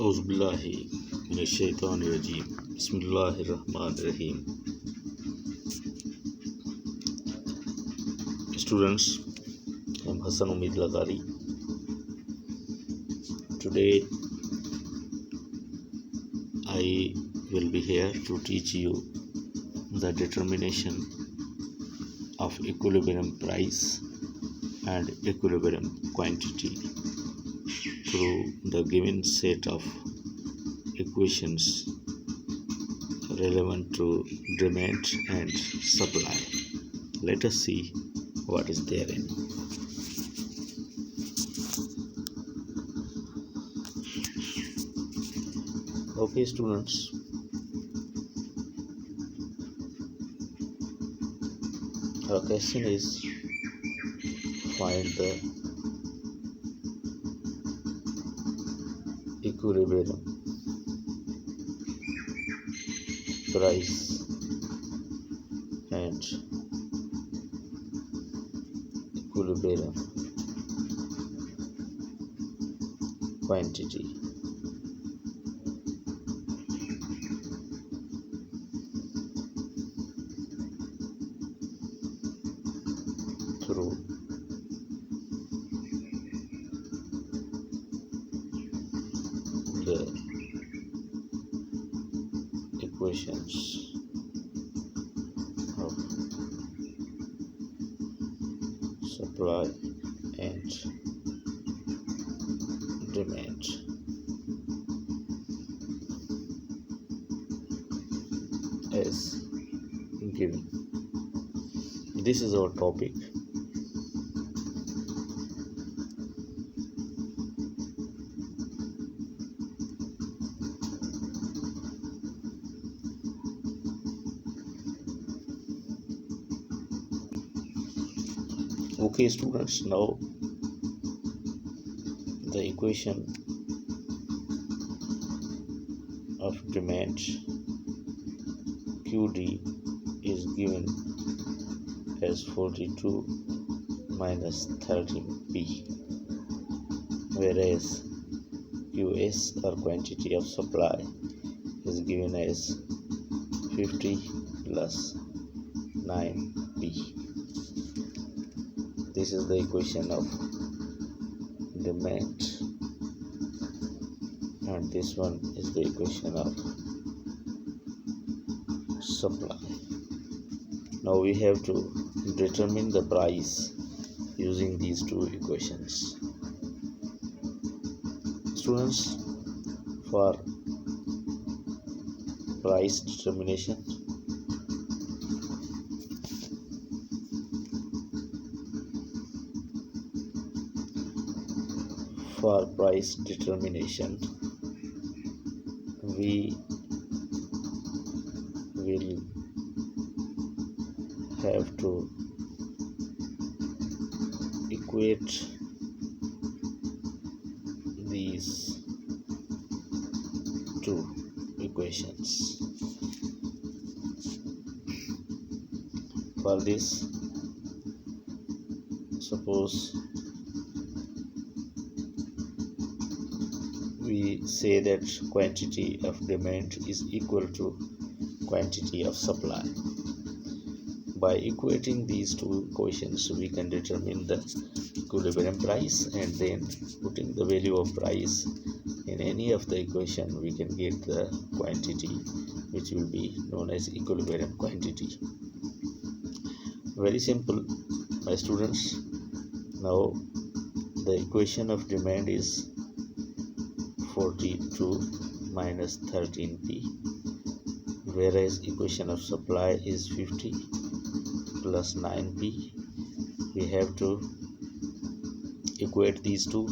औज़ुबिल्लाहि मिनश्शैतानिर्रजीम बिस्मिल्लाहिर्रहमानिर्रहीम. Students, I am Hassan Umed. Today I will be here to teach you the determination of equilibrium price and equilibrium quantity through the given set of equations relevant to demand and supply. Let us see what is therein. Okay, students, our question is find the equilibrium price and equilibrium quantity through the equations of supply and demand. As given. This is our topic. Okay, students, now the equation of demand QD is given as 42 minus 13P, whereas QS or quantity of supply is given as 50 plus 9P. This is the equation of demand, and this one is the equation of supply. Now we have to determine the price using these two equations. Students, for price determination, we will have to equate these two equations. For this, suppose we say that quantity of demand is equal to quantity of supply. By equating these two equations, we can determine the equilibrium price, and then putting the value of price in any of the equation, we can get the quantity, which will be known as equilibrium quantity. Very simple, my students. Now the equation of demand is 42 minus 13P, whereas equation of supply is 50 plus 9P. We have to equate these two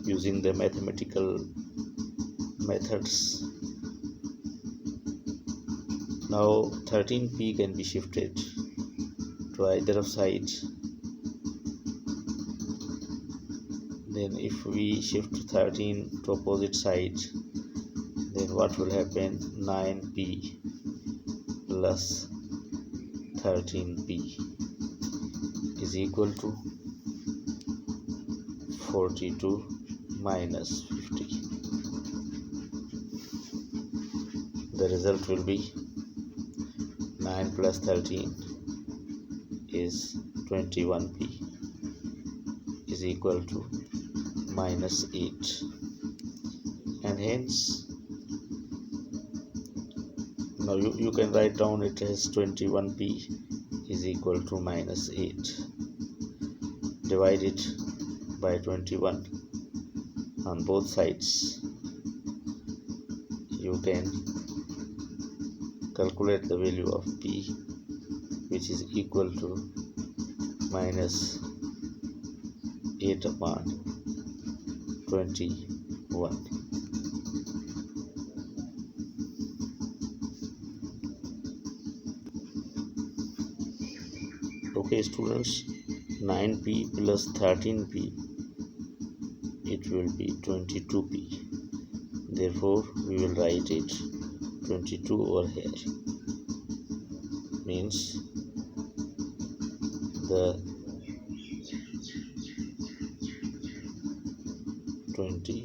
using the mathematical methods. Now 13P can be shifted to either of sides. Then if we shift 13 to opposite side, then what will happen? 9P plus 13P is equal to 42 minus 50. the result will be 9 plus 13 is 21p is equal to minus 8, and hence now you can write down it as 21p is equal to minus 8 divided by 21 on both sides. You can calculate the value of p, which is equal to minus 8 upon 21. Okay students, 9p plus 13p, it will be 22p. Therefore we will write it 22 over here, means the 22.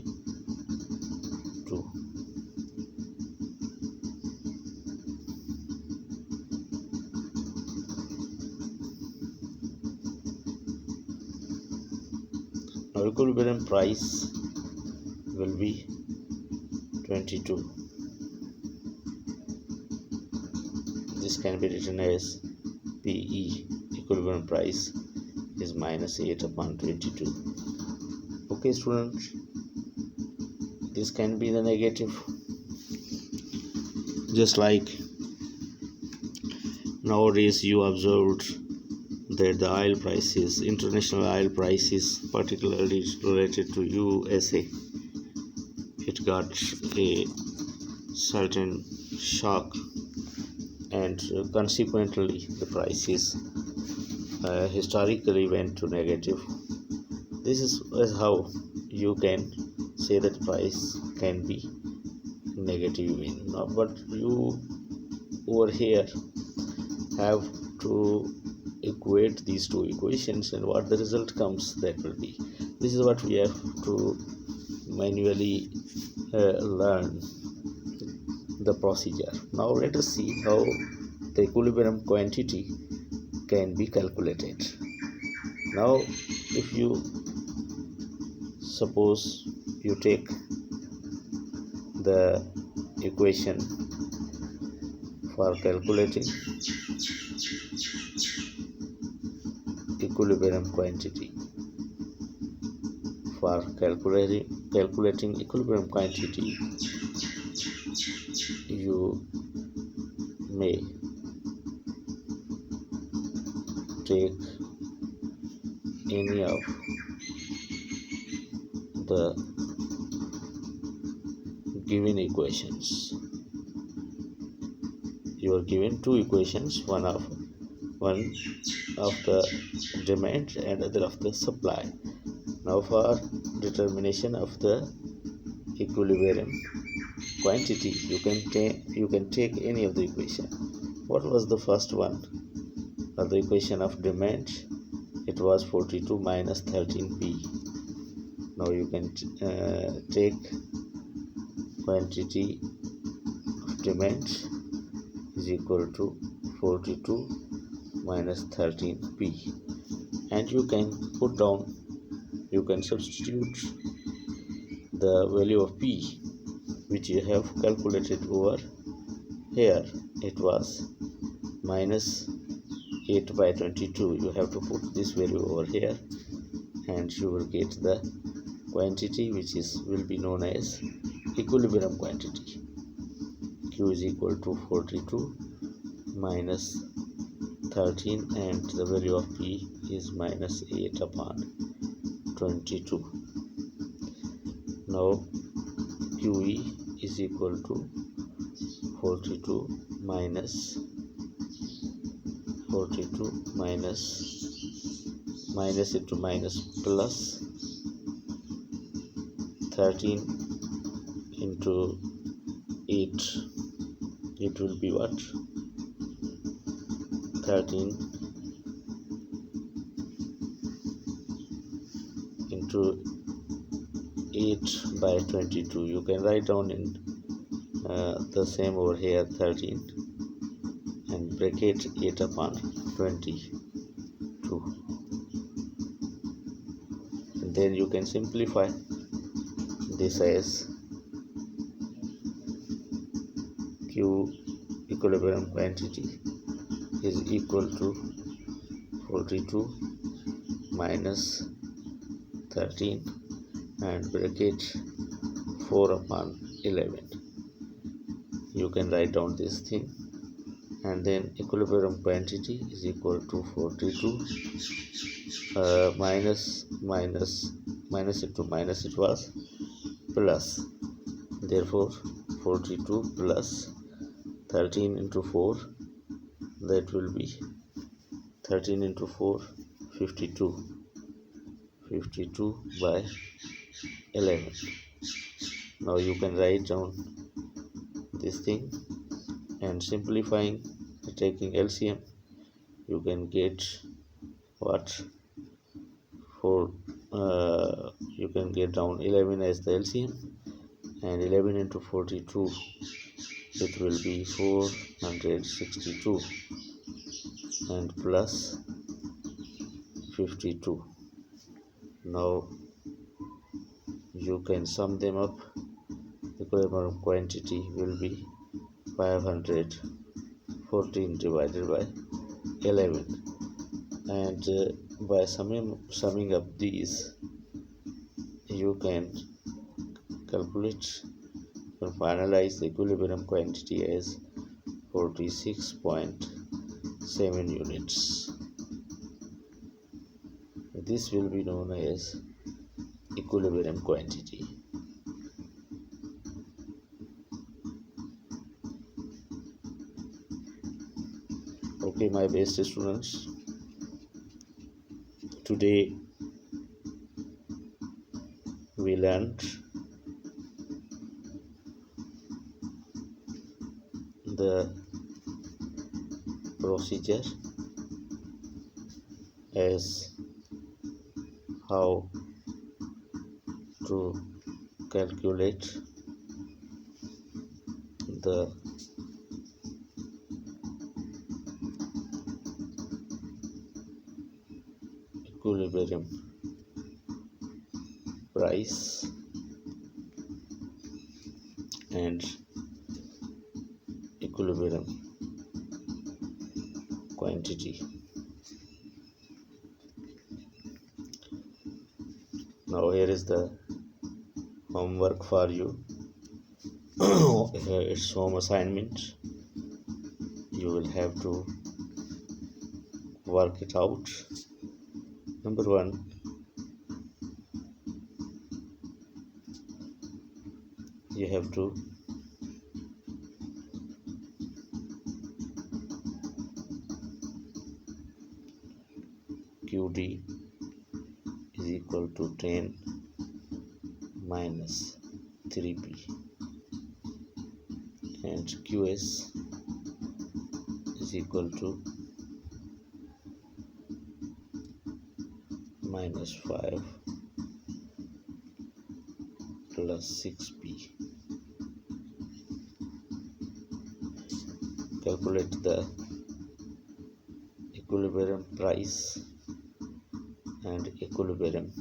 Now equilibrium price will be 22. This can be written as PE, equilibrium price, is minus 8 upon 22. Okay students, this can be the negative, just like nowadays you observed that the oil prices, international oil prices, particularly related to USA, it got a certain shock, and consequently the prices historically went to negative. This is how you can say that price can be negative in now, but you over here have to equate these two equations, and what the result comes, that will be, this is what we have to manually learn the procedure. Now let us see how the equilibrium quantity can be calculated. Now if you suppose you take the equation for calculating equilibrium quantity, for calculating equilibrium quantity, you may take any of the given equations. You are given two equations, one of the demand and other of the supply. Now for determination of the equilibrium quantity, you can take any of the equation. What was the first one? The equation of demand, it was 42 minus 13p. Now you can take quantity of demand is equal to 42 minus 13p, and you can put down, you can substitute the value of p which you have calculated over here. It was minus 8 by 22. You have to put this value over here, and you will get the quantity which will be known as equilibrium quantity. Q is equal to 42 minus 13, and the value of P is minus 8 upon 22. Now QE is equal to 42 minus minus into minus plus 13 into 8, it will be what? 13 into 8 by 22. You can write down in The same over here, 13, and bracket 8 upon 22, and then you can simplify this as Q equilibrium quantity is equal to 42 minus 13 and bracket 4 upon 11. You can write down this thing, and then equilibrium quantity is equal to 42 minus into minus it was plus, therefore 42 plus 13 into 4, that will be 13 into 4, 52 by 11. Now you can write down this thing, and simplifying, taking LCM, you can get what? You can get down 11 as the LCM, and 11 into 42, it will be 462 and plus 52. Now you can sum them up. Equilibrium quantity will be 514 divided by 11, and by summing up these, you can calculate or finalize the equilibrium quantity as 46.7 units. This will be known as equilibrium quantity. Okay, my best students, today we learned the procedure as how to calculate the equilibrium price and equilibrium quantity. Now here is the homework for you. It's home assignment. You will have to work it out. Number 1, you have to QD is equal to 10 minus 3P, and QS is equal to minus 5 plus 6P. Calculate the equilibrium price and equilibrium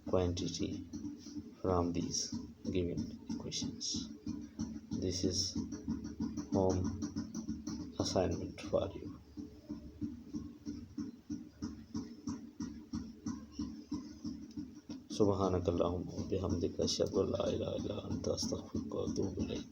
quantity from these given equations. This is home assignment for you. Subhanakallahumma wa bihamdika, asyhadu an la ilaha illa anta, astaghfiruka wa atubu ilayk.